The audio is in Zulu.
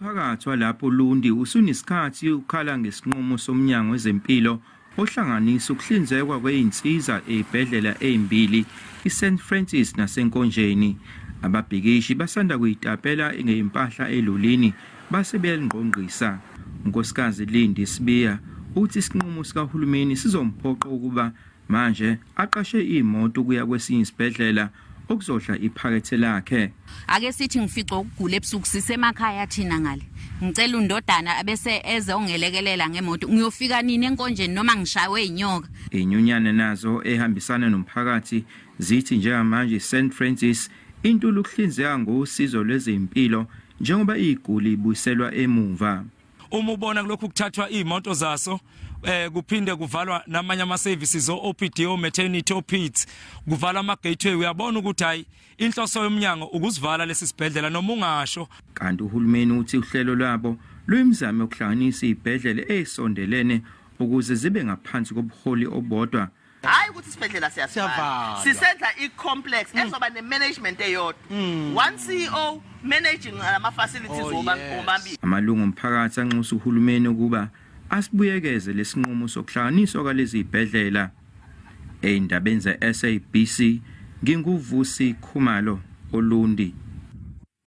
Umphakathi walapho Olundi usunisikhathi ukhala ngesinqumo somnyango wezempilo ohlanganisa ukuhlinzekwa kweinsiza ezibhedlele ezimbili iSt Francis naseNkonjeni. Ababhikishi basanda kuyitapela ngeimpahla elulini basebeyingqongqisa. Unkosikazi Lindi Sibiya uthi isinqumo sikahulumeni sizomphoqa ukuba manje aqashe imoto kuya kwesinye isibhedlela okuzohla iphakethe lakhe. Ake sithi ngifica ukugula ebusuku sisemakhaya thina ngale. Ngicela undodana abese eze ongelekelela ngemoto. Ngiyofika nini eNkonjeni noma ngishawe inyoka. Inyunyane nazo ehambisana nomphakathi zithi njengamanje St Francis intulu ukuhlinzeka ngosizo lwezempilo njengoba iguli ibuyiselwa emuva. Uma ubona kulokhu kuthathwa imoto zaso kuphinde kuvalwa namanye ama services OPD maternity OPIDs kuvalwa ama gateway uyabona ukuthi hayi inhloso yomnyango ukusivala lesi sibhedlela noma ungasho. Kanti uhulumeni uthi uhlelo lwabo luyimizamo yokuhlanganisa izibhedlele ezisondelene ukuze zibe ngaphansi kobuholi obodwa. Hayi ukuthi isibhedlela siyasivala sisenza icomplex ezoba nemanagement eyodwa one CEO managing ama facilities obambi. Amalungu omphakathi anxusa uhulumeni ukuba asibuyekeze lesinqumo sokuhlanganiswa kwalezi ibhedlela. Eindabeni ze SABC nginguvusi Khumalo Olundi.